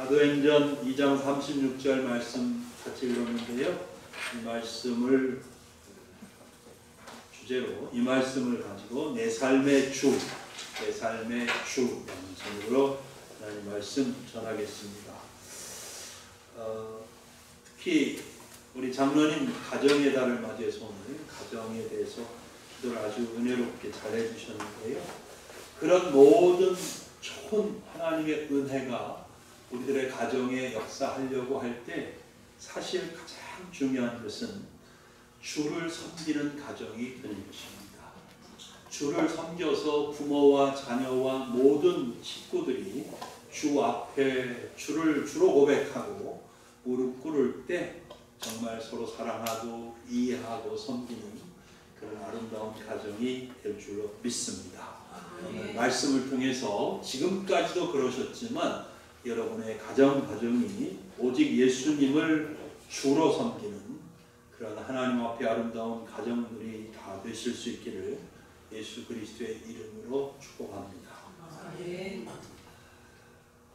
사도행전 2장 36절 말씀 같이 읽었는데요. 이 말씀을 주제로 이 말씀을 가지고 내 삶의 주, 내 삶의 주라는 제목으로 하나님 말씀 전하겠습니다. 특히 우리 장로님 가정의 달을 맞이해서 오늘 가정에 대해서 기도를 아주 은혜롭게 잘 해주셨는데요. 그런 모든 좋은 하나님의 은혜가 우리들의 가정에 역사하려고 할 때 사실 가장 중요한 것은 주를 섬기는 가정이 되는 것입니다. 주를 섬겨서 부모와 자녀와 모든 식구들이 주 앞에 주를 주로 고백하고 무릎 꿇을 때 정말 서로 사랑하고 이해하고 섬기는 그런 아름다운 가정이 될 줄로 믿습니다. 말씀을 통해서 지금까지도 그러셨지만 여러분의 가정이 오직 예수님을 주로 섬기는 그런 하나님 앞에 아름다운 가정들이 다 되실 수 있기를 예수 그리스도의 이름으로 축복합니다.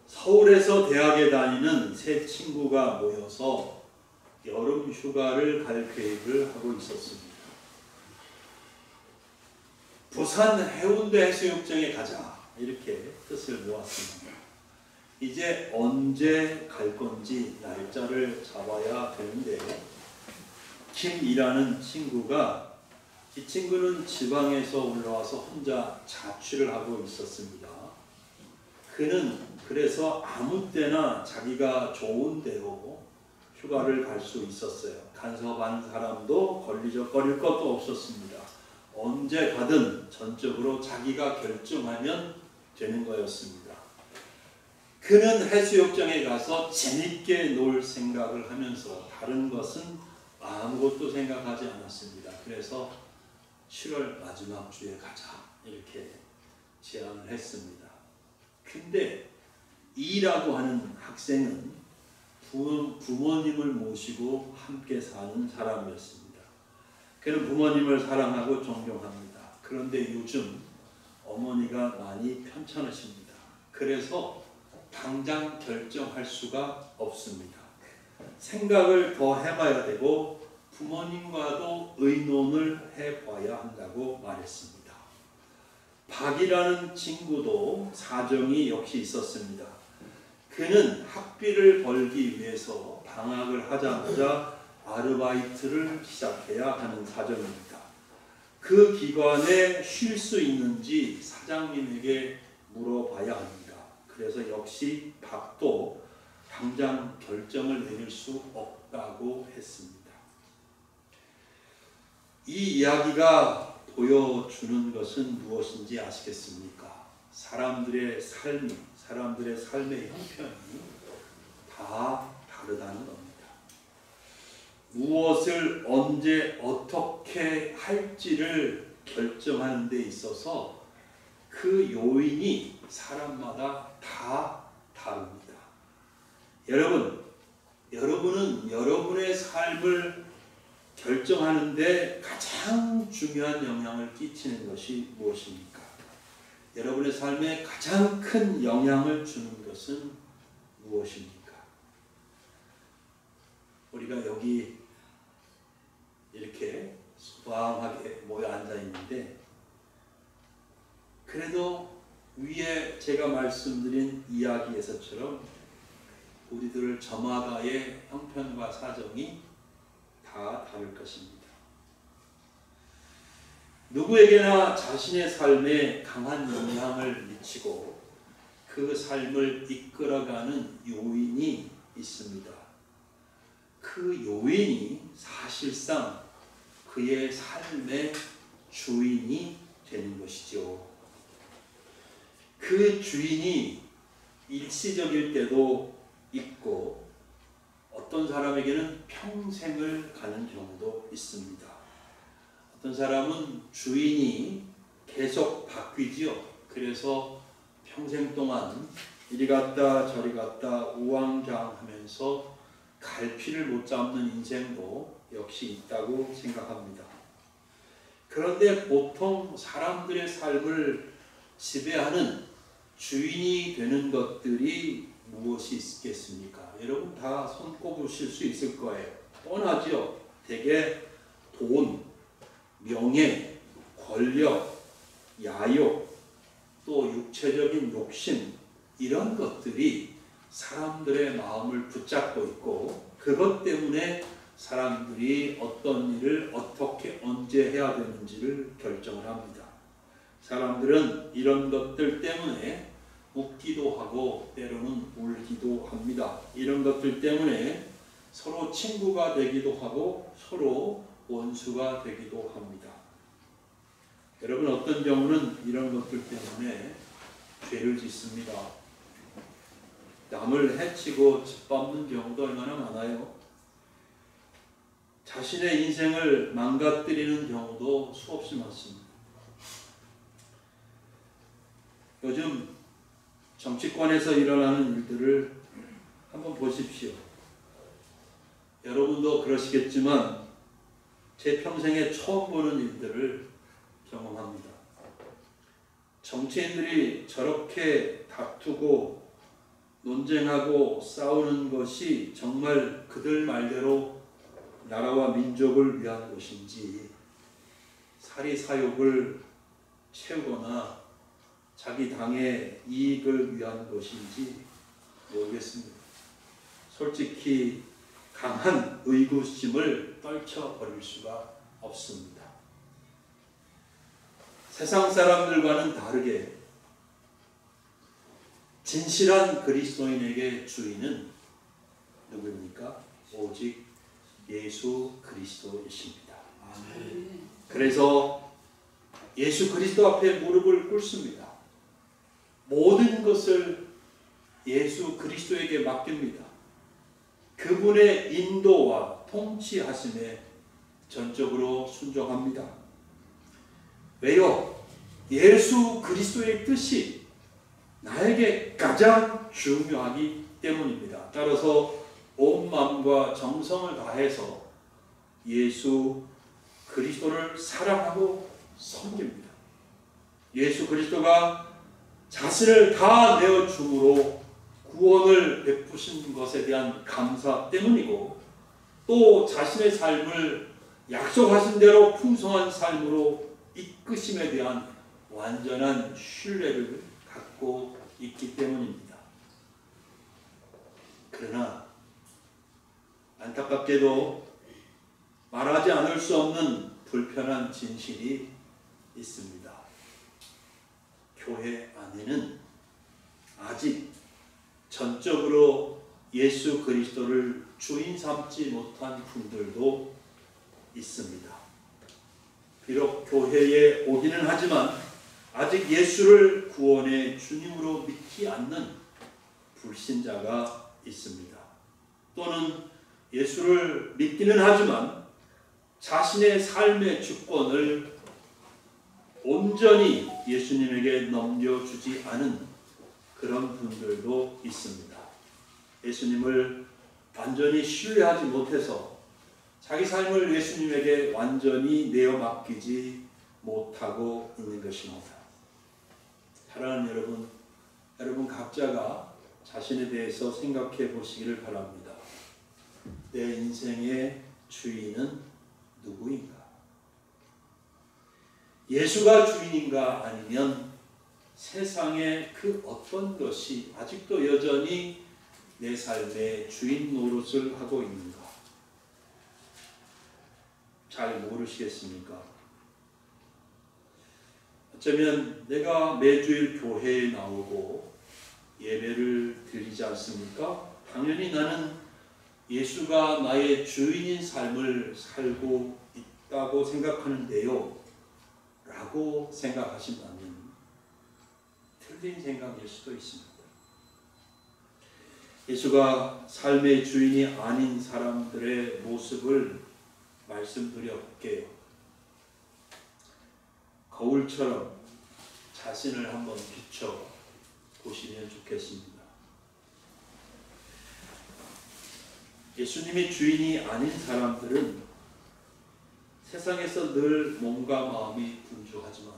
서울에서 대학에 다니는 세 친구가 모여서 여름 휴가를 갈 계획을 하고 있었습니다. 부산 해운대 해수욕장에 가자 이렇게 뜻을 모았습니다. 이제 언제 갈 건지 날짜를 잡아야 되는데 김이라는 친구가 이 친구는 지방에서 올라와서 혼자 자취를 하고 있었습니다. 그는 그래서 아무 때나 자기가 좋은 대로 휴가를 갈 수 있었어요. 간섭한 사람도 걸릴 것도 없었습니다. 언제 가든 전적으로 자기가 결정하면 되는 거였습니다. 그는 해수욕장에 가서 재밌게 놀 생각을 하면서 다른 것은 아무것도 생각하지 않았습니다. 그래서 7월 마지막 주에 가자 이렇게 제안을 했습니다. 근데 이라고 하는 학생은 부모님을 모시고 함께 사는 사람이었습니다. 그는 부모님을 사랑하고 존경합니다. 그런데 요즘 어머니가 많이 편찮으십니다. 그래서 당장 결정할 수가 없습니다. 생각을 더 해봐야 되고 부모님과도 의논을 해봐야 한다고 말했습니다. 박이라는 친구도 사정이 역시 있었습니다. 그는 학비를 벌기 위해서 방학을 하자마자 아르바이트를 시작해야 하는 사정입니다. 그 기간에 쉴 수 있는지 사장님에게 물어봐야 합니다. 그래서 역시 박도 당장 결정을 내릴 수 없다고 했습니다. 이 이야기가 보여주는 것은 무엇인지 아시겠습니까? 사람들의 삶의 형편이 다 다르다는 겁니다. 무엇을 언제 어떻게 할지를 결정하는 데 있어서 그 요인이 사람마다 다 다릅니다. 여러분은 여러분의 삶을 결정하는데 가장 중요한 영향을 끼치는 것이 무엇입니까? 여러분의 삶에 가장 큰 영향을 주는 것은 무엇입니까? 우리가 여기 이렇게 소방하게 모여 앉아 있는데 그래도 위에 제가 말씀드린 이야기에서처럼 우리들 저마다의 형편과 사정이 다 다를 것입니다. 누구에게나 자신의 삶에 강한 영향을 미치고 그 삶을 이끌어가는 요인이 있습니다. 그 요인이 사실상 그의 삶의 주인이 되는 것이죠. 그 주인이 일시적일 때도 있고 어떤 사람에게는 평생을 가는 경우도 있습니다. 어떤 사람은 주인이 계속 바뀌지요. 그래서 평생 동안 이리 갔다 저리 갔다 우왕좌왕하면서 갈피를 못 잡는 인생도 역시 있다고 생각합니다. 그런데 보통 사람들의 삶을 지배하는 주인이 되는 것들이 무엇이 있겠습니까? 여러분 다 손꼽으실 수 있을 거예요. 뻔하죠. 대개 돈, 명예, 권력, 야욕, 또 육체적인 욕심, 이런 것들이 사람들의 마음을 붙잡고 있고, 그것 때문에 사람들이 어떤 일을 어떻게 언제 해야 되는지를 결정을 합니다. 사람들은 이런 것들 때문에 웃기도 하고 때로는 울기도 합니다. 이런 것들 때문에 서로 친구가 되기도 하고 서로 원수가 되기도 합니다. 여러분, 어떤 경우는 이런 것들 때문에 죄를 짓습니다. 남을 해치고 짓밟는 경우도 얼마나 많아요. 자신의 인생을 망가뜨리는 경우도 수없이 많습니다. 요즘 정치권에서 일어나는 일들을 한번 보십시오. 여러분도 그러시겠지만 제 평생에 처음 보는 일들을 경험합니다. 정치인들이 저렇게 다투고 논쟁하고 싸우는 것이 정말 그들 말대로 나라와 민족을 위한 것인지, 사리사욕을 채우거나 자기 당의 이익을 위한 것인지 모르겠습니다. 솔직히 강한 의구심을 떨쳐버릴 수가 없습니다. 세상 사람들과는 다르게 진실한 그리스도인에게 주인은 누구입니까? 오직 예수 그리스도이십니다. 그래서 예수 그리스도 앞에 무릎을 꿇습니다. 모든 것을 예수 그리스도에게 맡깁니다. 그분의 인도와 통치하심에 전적으로 순종합니다. 왜요? 예수 그리스도의 뜻이 나에게 가장 중요하기 때문입니다. 따라서 온 마음과 정성을 다해서 예수 그리스도를 사랑하고 섬깁니다. 예수 그리스도가 자신을 다 내어줌으로 구원을 베푸신 것에 대한 감사 때문이고, 또 자신의 삶을 약속하신 대로 풍성한 삶으로 이끄심에 대한 완전한 신뢰를 갖고 있기 때문입니다. 그러나 안타깝게도 말하지 않을 수 없는 불편한 진실이 있습니다. 교회 안에는 아직 전적으로 예수 그리스도를 주인 삼지 못한 분들도 있습니다. 비록 교회에 오기는 하지만 아직 예수를 구원의 주님으로 믿지 않는 불신자가 있습니다. 또는 예수를 믿기는 하지만 자신의 삶의 주권을 온전히 예수님에게 넘겨주지 않은 그런 분들도 있습니다. 예수님을 완전히 신뢰하지 못해서 자기 삶을 예수님에게 완전히 내어 맡기지 못하고 있는 것입니다. 사랑하는 여러분, 여러분 각자가 자신에 대해서 생각해 보시기를 바랍니다. 내 인생의 주인은 누구인가? 예수가 주인인가, 아니면 세상의 그 어떤 것이 아직도 여전히 내 삶의 주인 노릇을 하고 있는가? 잘 모르시겠습니까? 어쩌면 내가 매주일 교회에 나오고 예배를 드리지 않습니까? 당연히 나는 예수가 나의 주인인 삶을 살고 있다고 생각하는데요 라고 생각하신다면 틀린 생각일 수도 있습니다. 예수가 삶의 주인이 아닌 사람들의 모습을 말씀드려 볼게요. 거울처럼 자신을 한번 비춰 보시면 좋겠습니다. 예수님이 주인이 아닌 사람들은 세상에서 늘 몸과 마음이 분주하지만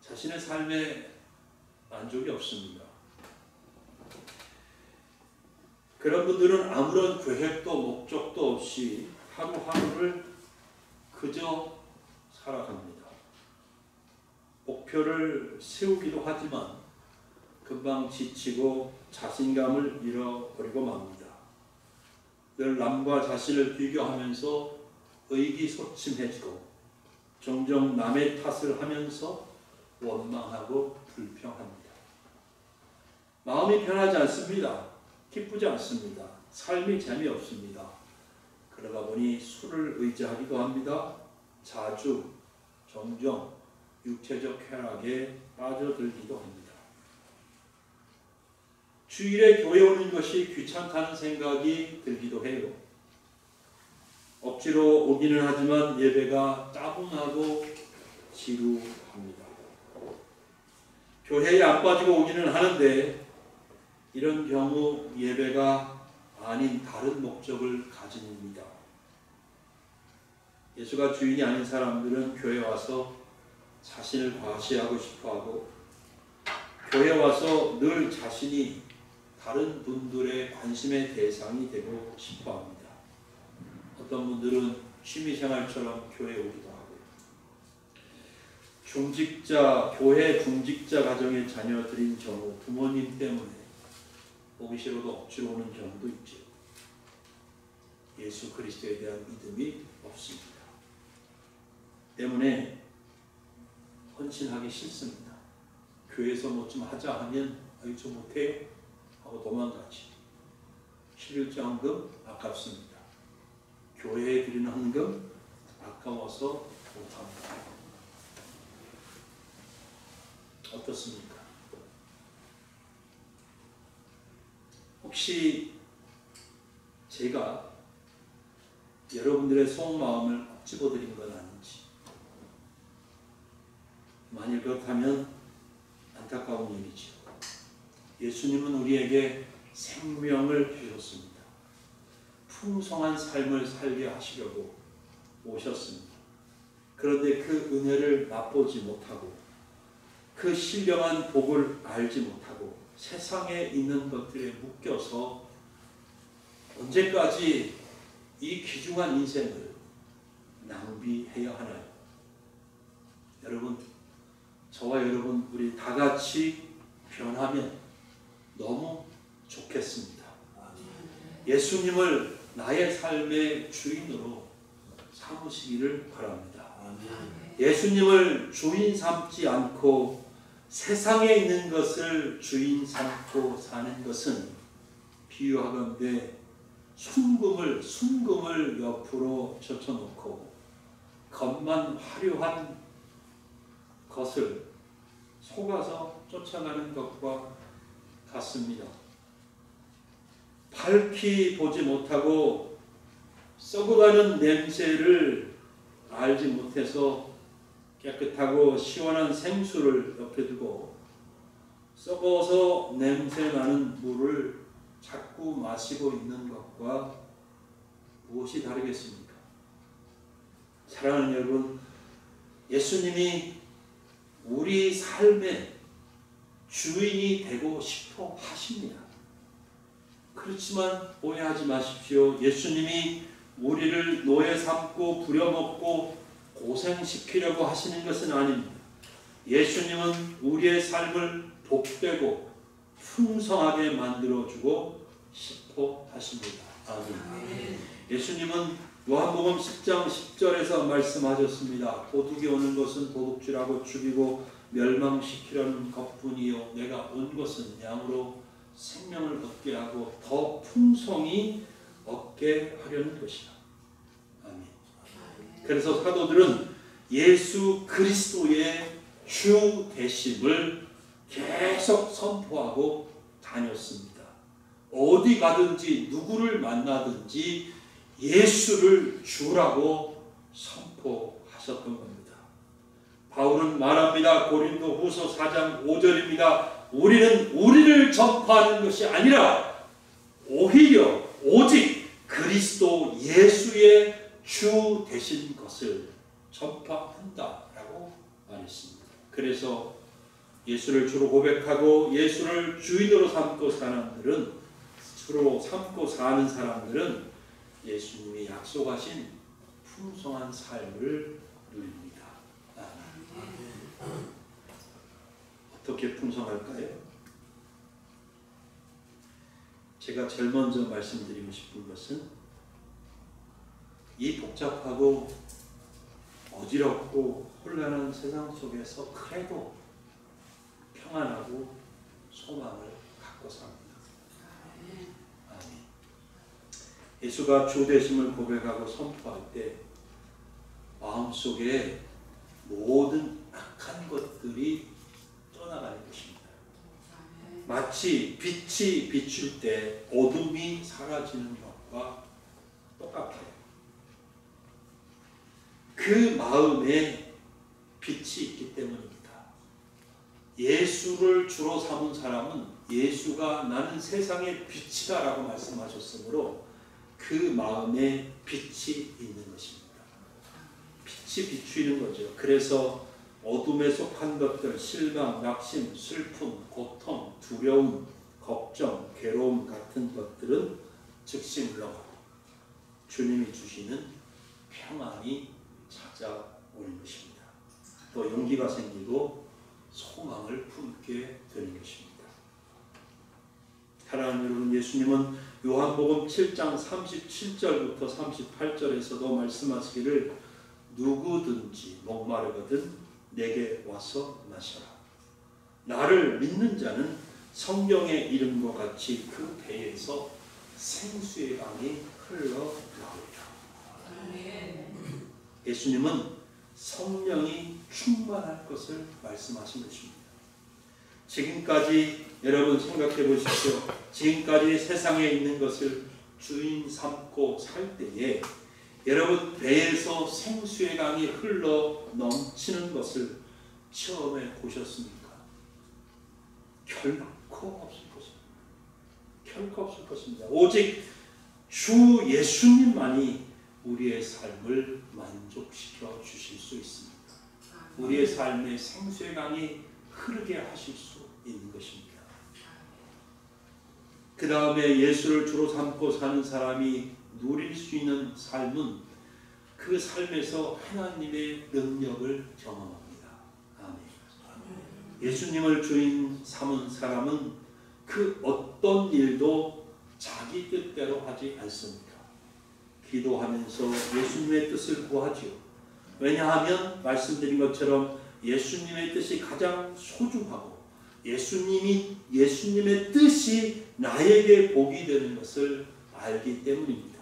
자신의 삶에 만족이 없습니다. 그런 분들은 아무런 계획도 목적도 없이 하루하루를 그저 살아갑니다. 목표를 세우기도 하지만 금방 지치고 자신감을 잃어버리고 맙니다. 늘 남과 자신을 비교하면서 의기소침해지고 종종 남의 탓을 하면서 원망하고 불평합니다. 마음이 편하지 않습니다. 기쁘지 않습니다. 삶이 재미없습니다. 그러다 보니 술을 의지하기도 합니다. 자주 종종 육체적 쾌락에 빠져들기도 합니다. 주일에 교회 오는 것이 귀찮다는 생각이 들기도 해요. 억지로 오기는 하지만 예배가 따분하고 지루합니다. 교회에 안 빠지고 오기는 하는데 이런 경우 예배가 아닌 다른 목적을 가집니다. 예수가 주인이 아닌 사람들은 교회 와서 자신을 과시하고 싶어하고 교회 와서 늘 자신이 다른 분들의 관심의 대상이 되고 싶어합니다. 어떤 분들은 취미생활처럼 교회에 오기도 하고 교회 중직자 가정의 자녀들인 경우 부모님 때문에 오기 싫어도 억지로 오는 경우도 있죠. 예수 그리스도에 대한 믿음이 없습니다. 때문에 헌신하기 싫습니다. 교회에서 뭐 좀 하자 하면 저 못해요 하고 도망가지. 11조 헌금 아깝습니다. 교회에 드리는 헌금 아까워서 못합니다. 어떻습니까? 혹시 제가 여러분들의 속마음을 꼭 집어드린 건 아닌지, 만일 그렇다면 안타까운 일이죠. 예수님은 우리에게 생명을 주셨습니다. 풍성한 삶을 살게 하시려고 오셨습니다. 그런데 그 은혜를 맛보지 못하고 그 신령한 복을 알지 못하고 세상에 있는 것들에 묶여서 언제까지 이 귀중한 인생을 낭비해야 하나요? 여러분, 저와 여러분 우리 다 같이 변하면 너무 좋겠습니다. 예수님을 나의 삶의 주인으로 삼으시기를 바랍니다. 예수님을 주인 삼지 않고 세상에 있는 것을 주인 삼고 사는 것은 비유하건대 순금을 옆으로 젖혀놓고 겉만 화려한 것을 속아서 쫓아가는 것과 같습니다. 밝히 보지 못하고 썩어가는 냄새를 알지 못해서 깨끗하고 시원한 생수를 옆에 두고 썩어서 냄새나는 물을 자꾸 마시고 있는 것과 무엇이 다르겠습니까? 사랑하는 여러분, 예수님이 우리 삶의 주인이 되고 싶어 하십니다. 그렇지만 오해하지 마십시오. 예수님이 우리를 노예 삼고 부려먹고 고생시키려고 하시는 것은 아닙니다. 예수님은 우리의 삶을 복되고 풍성하게 만들어주고 싶어 하십니다. 아멘. 예수님은 요한복음 10장 10절에서 말씀하셨습니다. 도둑이 오는 것은 도둑질하고 죽이고 멸망시키려는 것뿐이요 내가 온 것은 양으로 생명을 얻게 하고 더 풍성히 얻게 하려는 것이다. 아멘. 그래서 사도들은 예수 그리스도의 주 되심을 계속 선포하고 다녔습니다. 어디 가든지 누구를 만나든지 예수를 주라고 선포하셨던 겁니다. 바울은 말합니다. 고린도 후서 4장 5절입니다. 우리는 우리를 전파하는 것이 아니라 오히려 오직 그리스도 예수의 주 되신 것을 전파한다라고 말했습니다. 그래서 예수를 주로 고백하고 예수를 주인으로 삼고 사는 사람들은 주로 삼고 사는 사람들은 예수님이 약속하신 풍성한 삶을 누립니다. 어떻게 풍성할까요? 제가 제일 먼저 말씀드리고 싶은 것은 이 복잡하고 어지럽고 혼란한 세상 속에서 그래도 평안하고 소망을 갖고 삽니다. 아멘. 예수가 주 되심을 고백하고 선포할 때 마음속에 모든 악한 것들이 떠나가는 것입니다. 마치 빛이 비출 때 어둠이 사라지는 것과 똑같아요. 그 마음에 빛이 있기 때문입니다. 예수를 주로 삼은 사람은 예수가 나는 세상의 빛이다 라고 말씀하셨으므로 그 마음에 빛이 있는 것입니다. 빛이 비추이는 거죠. 그래서 어둠에 속한 것들, 실망, 낙심, 슬픔, 고통, 두려움, 걱정, 괴로움 같은 것들은 즉시 물러가고 주님이 주시는 평안이 찾아오는 것입니다. 또 용기가 생기고 소망을 품게 되는 것입니다. 사랑하는 여러분, 예수님은 요한복음 7장 37절부터 38절에서도 말씀하시기를 누구든지 목마르거든 내게 와서 마셔라. 나를 믿는 자는 성경의 이름과 같이 그 배에서 생수의 강이 흘러나오리라. 예수님은 성령이 충만할 것을 말씀하신 것입니다. 지금까지 여러분 생각해 보십시오. 지금까지 세상에 있는 것을 주인 삼고 살 때에 여러분 배에서 생수의 강이 흘러 넘치는 것을 처음에 보셨습니까? 결코 없을 것입니다. 결코 없을 것입니다. 오직 주 예수님만이 우리의 삶을 만족시켜 주실 수 있습니다. 우리의 삶에 생수의 강이 흐르게 하실 수 있는 것입니다. 그 다음에 예수를 주로 삼고 사는 사람이 누릴 수 있는 삶은 그 삶에서 하나님의 능력을 경험합니다. 아멘. 예수님을 주인 삼은 사람은 그 어떤 일도 자기 뜻대로 하지 않습니다. 기도하면서 예수님의 뜻을 구하지요. 왜냐하면 말씀드린 것처럼 예수님의 뜻이 가장 소중하고 예수님의 뜻이 나에게 복이 되는 것을 알기 때문입니다.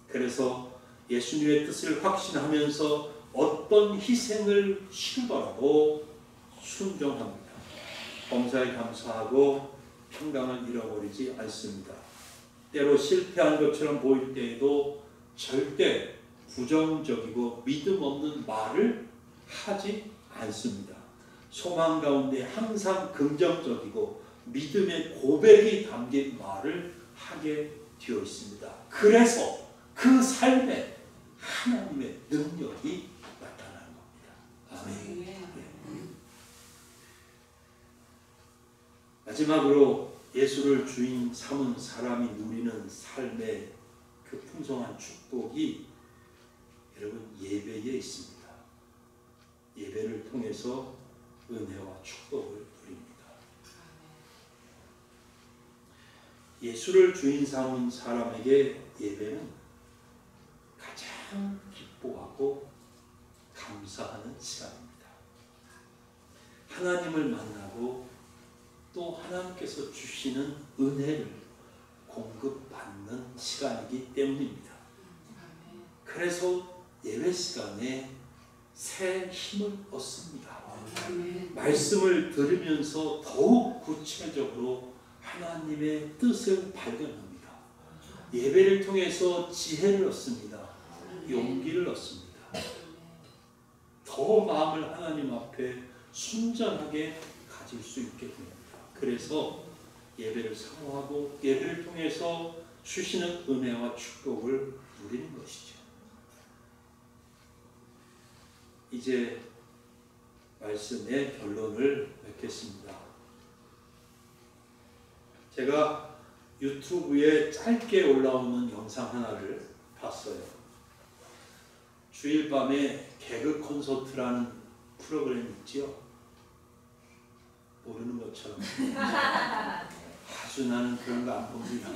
그래서 예수님의 뜻을 확신하면서 어떤 희생을 치르더라도 순종합니다. 범사에 감사하고 평강을 잃어버리지 않습니다. 때로 실패한 것처럼 보일 때에도 절대 부정적이고 믿음 없는 말을 하지 않습니다. 소망 가운데 항상 긍정적이고 믿음의 고백이 담긴 말을 하게 되어 있습니다. 그래서 그 삶에 하나님의 능력이 나타나는 겁니다. 아멘. 마지막으로 예수를 주인 삼은 사람이 누리는 삶의 그 풍성한 축복이 여러분 예배에 있습니다. 예배를 통해서 은혜와 축복을 누립니다. 예수를 주인 삼은 사람에게 예배는 가장 기뻐하고 감사하는 시간입니다. 하나님을 만나고 또 하나님께서 주시는 은혜를 공급받는 시간이기 때문입니다. 그래서 예배 시간에 새 힘을 얻습니다. 말씀을 들으면서 더욱 구체적으로 하나님의 뜻을 발견합니다. 예배를 통해서 지혜를 얻습니다. 용기를 얻습니다. 더 마음을 하나님 앞에 순전하게 가질 수 있게 됩니다. 그래서 예배를 사모하고 예배를 통해서 주시는 은혜와 축복을 누리는 것이죠. 이제 말씀의 결론을 맺겠습니다. 제가 유튜브에 짧게 올라오는 영상 하나를 봤어요. 주일 밤에 개그 콘서트라는 프로그램이 있지요. 모르는 것처럼. 아주 나는 그런 거 안 봅니다.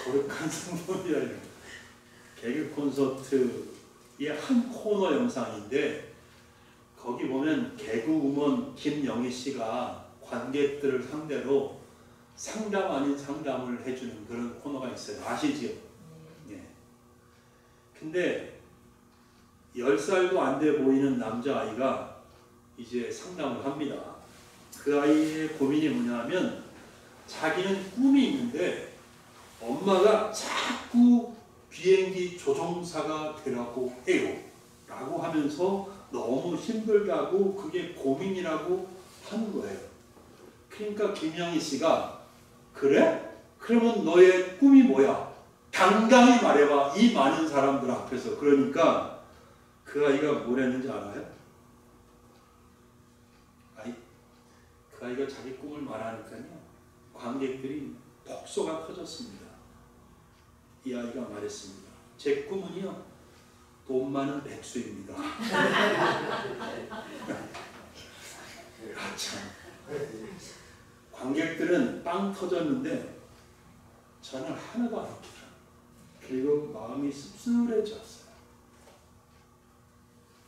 거룩한 성도이라. 개그 콘서트의 한 코너 영상인데 거기 보면 개그우먼 김영희 씨가 관객들을 상대로 상담 아닌 상담을 해주는 그런 코너가 있어요. 아시지요? 예. 근데 10살도 안 돼 보이는 남자아이가 이제 상담을 합니다. 그 아이의 고민이 뭐냐면 자기는 꿈이 있는데 엄마가 자꾸 비행기 조종사가 되라고 해요. 라고 하면서 너무 힘들다고 그게 고민이라고 하는 거예요. 그러니까 김영희 씨가 그래? 그러면 너의 꿈이 뭐야? 당당히 말해봐. 이 많은 사람들 앞에서. 그러니까 그 아이가 뭘 했는지 알아요? 그 아이가 자기 꿈을 말하니까요. 관객들이 폭소가 터졌습니다. 이 아이가 말했습니다. 제 꿈은요. 돈 많은 백수입니다. 참. 관객들은 빵 터졌는데 저는 하나도 안 웃기더라. 그리고 마음이 씁쓸해졌어요.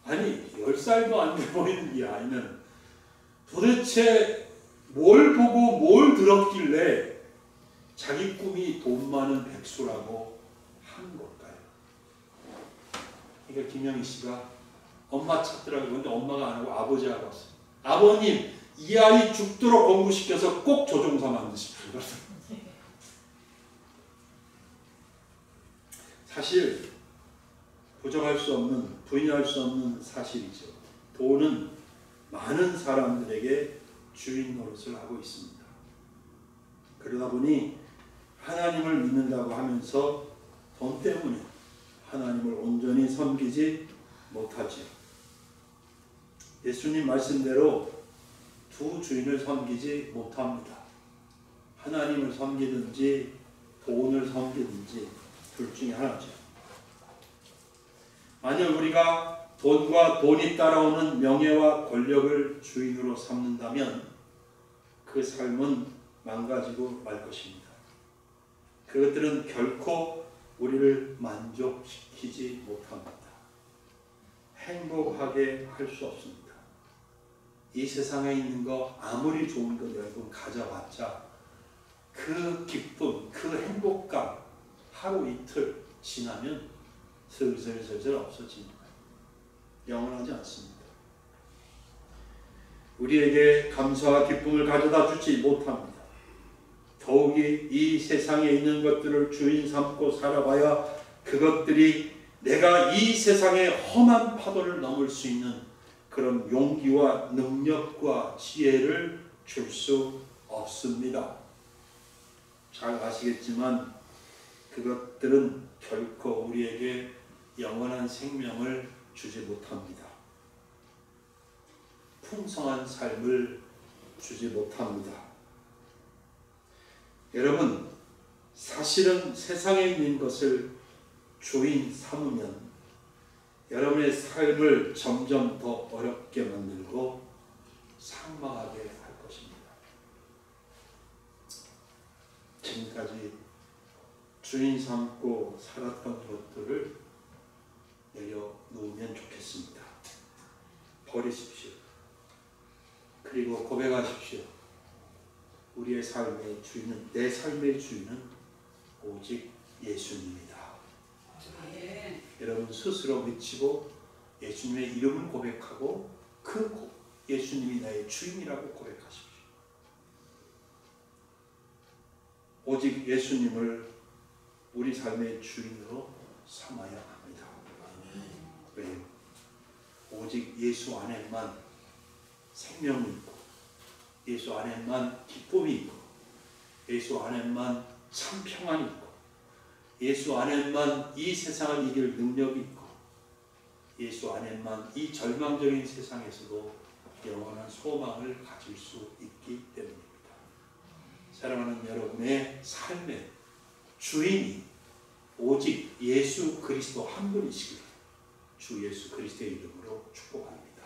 아니 10살도 안 돼 보이는 이 아이는 도대체 뭘 보고 뭘 들었길래 자기 꿈이 돈 많은 백수라고 하는 걸까요? 그러니까 김영희 씨가 엄마 찾더라고요. 근데 엄마가 안 하고 아버지가 왔어요. 아버님, 이 아이 죽도록 공부시켜서 꼭 조종사 만드십시오. 사실 부정할 수 없는, 부인할 수 없는 사실이죠. 돈은 많은 사람들에게 주인 노릇을 하고 있습니다. 그러다 보니 하나님을 믿는다고 하면서 돈 때문에 하나님을 온전히 섬기지 못하죠. 예수님 말씀대로 두 주인을 섬기지 못합니다. 하나님을 섬기든지 돈을 섬기든지 둘 중에 하나죠. 만약 우리가 돈과 돈이 따라오는 명예와 권력을 주인으로 삼는다면 그 삶은 망가지고 말 것입니다. 그것들은 결코 우리를 만족시키지 못합니다. 행복하게 할 수 없습니다. 이 세상에 있는 거 아무리 좋은 거 여러분 가져봤자 그 기쁨, 그 행복감 하루 이틀 지나면 슬슬 없어집니다. 영원하지 않습니다. 우리에게 감사와 기쁨을 가져다 주지 못합니다. 더욱이 이 세상에 있는 것들을 주인 삼고 살아봐야 그것들이 내가 이 세상의 험한 파도를 넘을 수 있는 그런 용기와 능력과 지혜를 줄 수 없습니다. 잘 아시겠지만 그것들은 결코 우리에게 영원한 생명을 주지 못합니다. 풍성한 삶을 주지 못합니다. 여러분, 사실은 세상에 있는 것을 주인 삼으면 여러분의 삶을 점점 더 어렵게 만들고 삭막하게 할 것입니다. 지금까지 주인 삼고 살았던 것들을 내려놓으면 좋겠습니다. 버리십시오. 그리고 고백하십시오. 우리의 삶의 주인은, 내 삶의 주인은 오직 예수님이다. 네. 여러분 스스로 외치고 예수님의 이름을 고백하고 그 예수님이 나의 주인이라고 고백하십시오. 오직 예수님을 우리 삶의 주인으로 삼아야 합니다. 왜요? 오직 예수 안에만 생명이 있고 예수 안에만 기쁨이 있고 예수 안에만 참 평안이 있고 예수 안에만 이 세상을 이길 능력이 있고 예수 안에만 이 절망적인 세상에서도 영원한 소망을 가질 수 있기 때문입니다. 사랑하는 여러분의 삶의 주인이 오직 예수 그리스도 한 분이시길 주 예수 그리스도의 이름으로 축복합니다.